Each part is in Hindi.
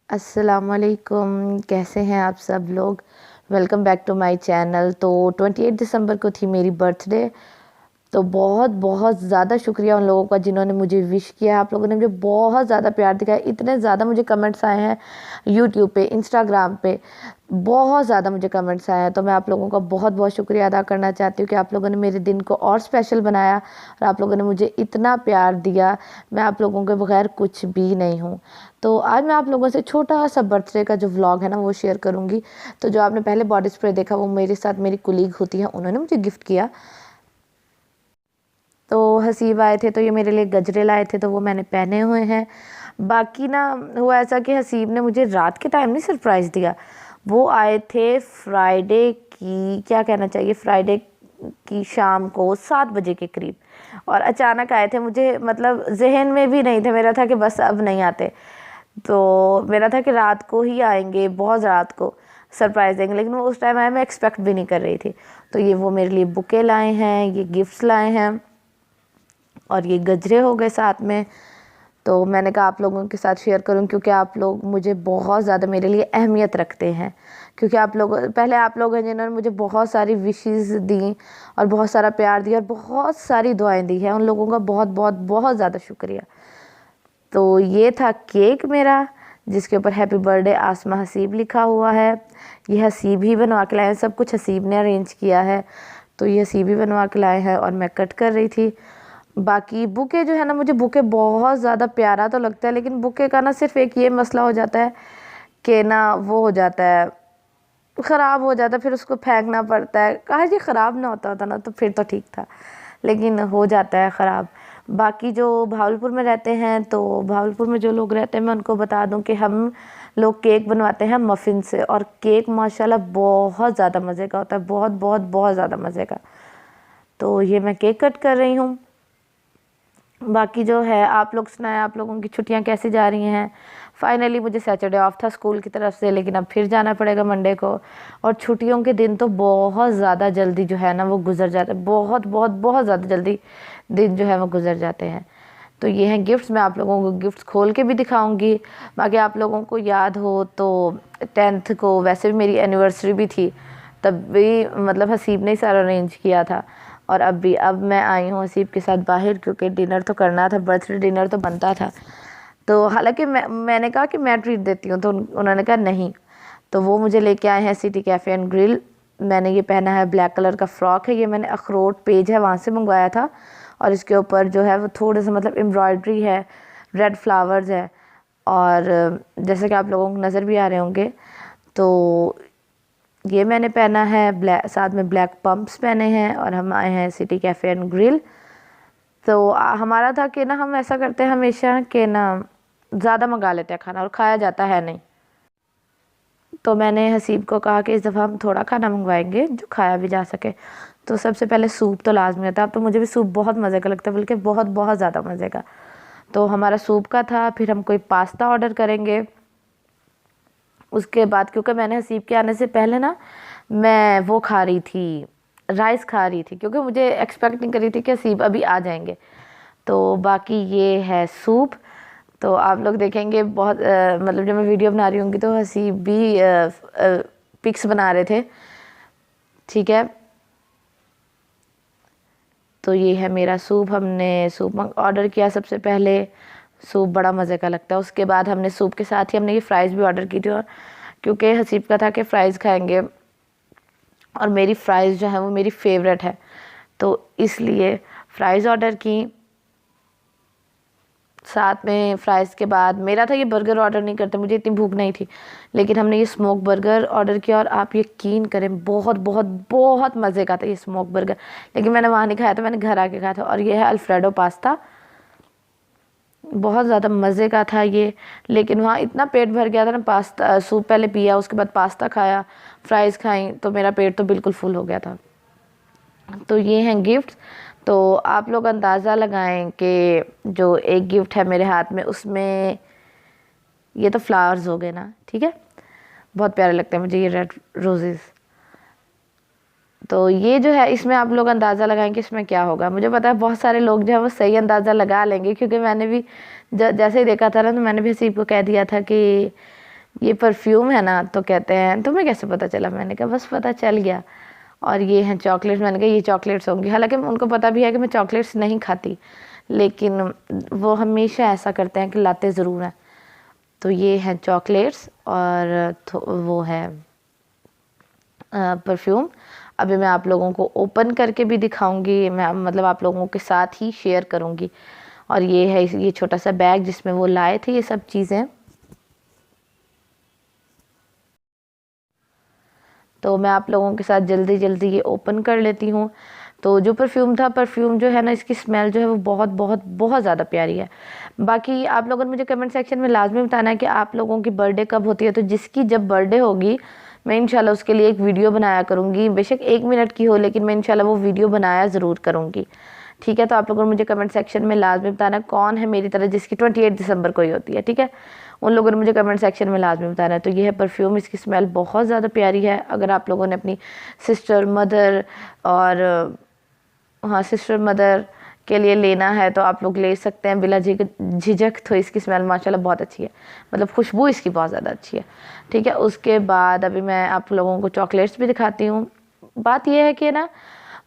अस्सलामुअलैकुम, कैसे हैं आप सब लोग। Welcome back to my channel. तो 28 दिसंबर को थी मेरी बर्थडे। तो बहुत बहुत ज़्यादा शुक्रिया उन लोगों का जिन्होंने मुझे विश किया। आप लोगों ने मुझे बहुत ज़्यादा प्यार दिखाया। इतने ज़्यादा मुझे कमेंट्स आए हैं यूट्यूब पे, इंस्टाग्राम पे, बहुत ज़्यादा मुझे कमेंट्स आए हैं। तो मैं आप लोगों का बहुत बहुत शुक्रिया अदा करना चाहती हूँ कि आप लोगों ने मेरे दिन को और स्पेशल बनाया और आप लोगों ने मुझे इतना प्यार दिया। मैं आप लोगों के बगैर कुछ भी नहीं हूँ। तो आज मैं आप लोगों से छोटा सा बर्थडे का जो व्लॉग है ना वो शेयर करूँगी। तो जो आपने पहले बॉडी स्प्रे देखा वो मेरे साथ मेरी कुलीग होती है, उन्होंने मुझे गिफ्ट किया। तो हसीब आए थे तो ये मेरे लिए गजरे लाए थे, तो वो मैंने पहने हुए हैं। बाकी ना हुआ ऐसा कि हसीब ने मुझे रात के टाइम नहीं सरप्राइज़ दिया। वो आए थे फ्राइडे की, क्या कहना चाहिए, फ्राइडे की शाम को 7 बजे के करीब। और अचानक आए थे, मुझे मतलब जहन में भी नहीं थे मेरा, था कि बस अब नहीं आते। तो मेरा था कि रात को ही आएंगे, बहुत रात को सरप्राइज़ देंगे, लेकिन वो उस टाइम आए, मैं एक्सपेक्ट भी नहीं कर रही थी। तो ये वो मेरे लिए बुके लाए हैं, ये गिफ्ट्स लाए हैं और ये गजरे हो गए साथ में। तो मैंने कहा आप लोगों के साथ शेयर करूं क्योंकि आप लोग मुझे बहुत ज़्यादा मेरे लिए अहमियत रखते हैं। क्योंकि आप लोग पहले आप लोग हैं जिन्होंने मुझे बहुत सारी विशेस दी और बहुत सारा प्यार दिया और बहुत सारी दुआएं दी हैं। उन लोगों का बहुत बहुत बहुत ज़्यादा शुक्रिया। तो ये था केक मेरा, जिसके ऊपर हैप्पी बर्थडे आसमा हसीब लिखा हुआ है। ये हसीब ही बनवा के लाए हैं, सब कुछ हसीब ने अरेंज किया है। तो ये हसीब ही बनवा के लाए हैं और मैं कट कर रही थी। बाकी बुके जो है ना, मुझे बुके बहुत ज़्यादा प्यारा तो लगता है, लेकिन बुके का ना सिर्फ एक ये मसला हो जाता है कि ना वो हो जाता है, ख़राब हो जाता है, फिर उसको फेंकना पड़ता है। कहा जी ख़राब ना होता ना तो फिर तो ठीक था, लेकिन हो जाता है ख़राब। बाकी जो भावलपुर में रहते हैं, तो भावलपुर में जो लोग रहते हैं मैं उनको बता दूं कि हम लोग केक बनवाते हैं मफ़िन से, और केक माशाल्लाह बहुत ज़्यादा मज़े का होता है, बहुत बहुत बहुत ज़्यादा मज़े का। तो ये मैं केक कट कर रही हूँ। बाकी जो है आप लोग सुनाएं, आप लोगों की छुट्टियां कैसी जा रही हैं। फाइनली मुझे सैटरडे ऑफ था स्कूल की तरफ से, लेकिन अब फिर जाना पड़ेगा मंडे को। और छुट्टियों के दिन तो बहुत ज़्यादा जल्दी जो है ना वो गुजर जाते हैं, बहुत बहुत बहुत ज़्यादा जल्दी दिन जो है वो गुजर जाते हैं। तो ये हैं गिफ्ट्स, मैं आप लोगों को गिफ्ट्स खोल के भी दिखाऊंगी। बाकी आप लोगों को याद हो तो 10th को वैसे भी मेरी एनिवर्सरी भी थी, तब भी मतलब हसीब ने ही सारा अरेंज किया था। और अब मैं आई हूँ हसीब के साथ बाहर, क्योंकि डिनर तो करना था, बर्थडे डिनर तो बनता था। तो हालांकि मैंने कहा कि मैं ट्रीट देती हूँ, तो उन्होंने कहा नहीं। तो वो मुझे लेके आए हैं सिटी कैफ़े एंड ग्रिल। मैंने ये पहना है, ब्लैक कलर का फ़्रॉक है, ये मैंने अखरोट पेज है वहाँ से मंगवाया था। और इसके ऊपर जो है वो थोड़े से मतलब एम्ब्रॉयड्री है, रेड फ्लावर्स है। और जैसे कि आप लोगों को नज़र भी आ रहे होंगे, तो ये मैंने पहना है, ब्लैक, साथ में ब्लैक पम्प्स पहने हैं। और हम आए हैं सिटी कैफ़े एंड ग्रिल। तो हमारा था कि ना हम ऐसा करते हैं हमेशा कि ना ज़्यादा मंगा लेते हैं खाना और खाया जाता है नहीं। तो मैंने हसीब को कहा कि इस दफ़ा हम थोड़ा खाना मंगवाएंगे जो खाया भी जा सके। तो सबसे पहले सूप तो लाजमी होता है। अब तो मुझे भी सूप बहुत मज़े का लगता है, बल्कि बहुत बहुत ज़्यादा मज़े का। तो हमारा सूप का था। फिर हम कोई पास्ता ऑर्डर करेंगे उसके बाद, क्योंकि मैंने हसीब के आने से पहले ना मैं वो खा रही थी, राइस खा रही थी, क्योंकि मुझे एक्सपेक्ट नहीं कर रही थी कि हसीब अभी आ जाएंगे। तो बाकी ये है सूप। तो आप लोग देखेंगे बहुत मतलब जब मैं वीडियो बना रही होंगी तो हसीब भी पिक्स बना रहे थे, ठीक है। तो ये है मेरा सूप। हमने सूप ऑर्डर किया सबसे पहले। सूप बड़ा मज़े का लगता है। उसके बाद हमने सूप के साथ ही हमने ये फ़्राइज़ भी ऑर्डर की थी, और क्योंकि हसीब का था कि फ़्राइज़ खाएंगे और मेरी फ़्राइज़ जो है वो मेरी फेवरेट है, तो इसलिए फ़्राइज़ ऑर्डर की। साथ में फ़्राइज़ के बाद मेरा था, ये बर्गर ऑर्डर नहीं करते, मुझे इतनी भूख नहीं थी, लेकिन हमने ये स्मोक बर्गर ऑर्डर किया। और आप यकीन करें बहुत बहुत बहुत मज़े का था ये स्मोक बर्गर। लेकिन मैंने वहाँ नहीं खाया था, मैंने घर आके खाया था। और ये है अल्फ्रेडो पास्ता, बहुत ज़्यादा मज़े का था ये। लेकिन वहाँ इतना पेट भर गया था ना, पास्ता सूप पहले पिया, उसके बाद पास्ता खाया, फ़्राइज़ खाई, तो मेरा पेट तो बिल्कुल फुल हो गया था। तो ये हैं गिफ्ट्स। तो आप लोग अंदाज़ा लगाएं कि जो एक गिफ्ट है मेरे हाथ में, उसमें ये तो फ्लावर्स हो गए ना, ठीक है, बहुत प्यारे लगते हैं मुझे ये रेड रोजेज़। तो ये जो है इसमें आप लोग अंदाज़ा लगाएं कि इसमें क्या होगा। मुझे पता है बहुत सारे लोग जो है वो सही अंदाज़ा लगा लेंगे, क्योंकि मैंने भी जैसे ही देखा था ना, तो मैंने भी हसीब को कह दिया था कि ये परफ्यूम है ना, तो कहते हैं तुम्हें कैसे पता चला? मैंने कहा बस पता चल गया। और ये हैं चॉकलेट्स, मैंने कहा ये चॉकलेट्स होंगी, हालांकि उनको पता भी है कि मैं चॉकलेट्स नहीं खाती, लेकिन वो हमेशा ऐसा करते हैं कि लाते ज़रूर हैं। तो ये हैं चॉकलेट्स और वो है परफ्यूम। अभी मैं आप लोगों को ओपन करके भी दिखाऊंगी, मैं मतलब आप लोगों के साथ ही शेयर करूंगी। और ये है ये छोटा सा बैग जिसमें वो लाए थे ये सब चीज़ें। तो मैं आप लोगों के साथ जल्दी जल्दी ये ओपन कर लेती हूँ। तो जो परफ्यूम था, परफ्यूम जो है ना, इसकी स्मेल जो है वो बहुत बहुत बहुत ज़्यादा प्यारी है। बाकी आप लोगों ने मुझे कमेंट सेक्शन में लाजमी बताना है कि आप लोगों की बर्थडे कब होती है। तो जिसकी जब बर्थडे होगी मैं इंशाल्लाह उसके लिए एक वीडियो बनाया करूँगी, बेशक 1 मिनट की हो, लेकिन मैं इंशाल्लाह वो वीडियो बनाया ज़रूर करूँगी। ठीक है, तो आप लोगों ने मुझे कमेंट सेक्शन में लाजमी बताना कौन है मेरी तरह जिसकी 28 दिसंबर को ही होती है। ठीक है, उन लोगों ने मुझे कमेंट सेक्शन में लाजमी बताना है। तो ये है परफ्यूम, इसकी स्मेल बहुत ज़्यादा प्यारी है। अगर आप लोगों ने अपनी सिस्टर, मदर और हाँ सिस्टर मदर के लिए लेना है तो आप लोग ले सकते हैं बिला झिझक। तो इसकी स्मेल माशाल्लाह बहुत अच्छी है, मतलब खुशबू इसकी बहुत ज़्यादा अच्छी है। ठीक है, उसके बाद अभी मैं आप लोगों को चॉकलेट्स भी दिखाती हूँ। बात यह है कि ना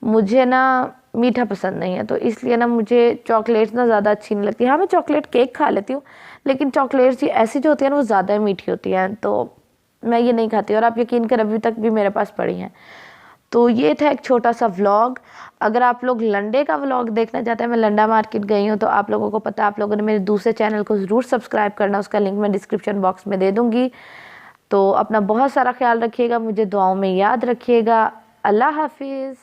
मुझे ना मीठा पसंद नहीं है, तो इसलिए ना मुझे चॉकलेट्स ना ज़्यादा अच्छी नहीं लगती। हाँ, मैं चॉकलेट केक खा लेती हूँ, लेकिन चॉकलेट्स ऐसी जो होती है ना वो ज़्यादा मीठी होती हैं, तो मैं ये नहीं खाती। और आप यकीन कर अभी तक भी मेरे पास पड़ी हैं। तो ये था एक छोटा सा व्लॉग। अगर आप लोग लंडे का व्लॉग देखना चाहते हैं, मैं लंडा मार्केट गई हूँ, तो आप लोगों को पता है, आप लोगों ने मेरे दूसरे चैनल को ज़रूर सब्सक्राइब करना, उसका लिंक मैं डिस्क्रिप्शन बॉक्स में दे दूँगी। तो अपना बहुत सारा ख्याल रखिएगा, मुझे दुआओं में याद रखिएगा। अल्लाह हाफिज़।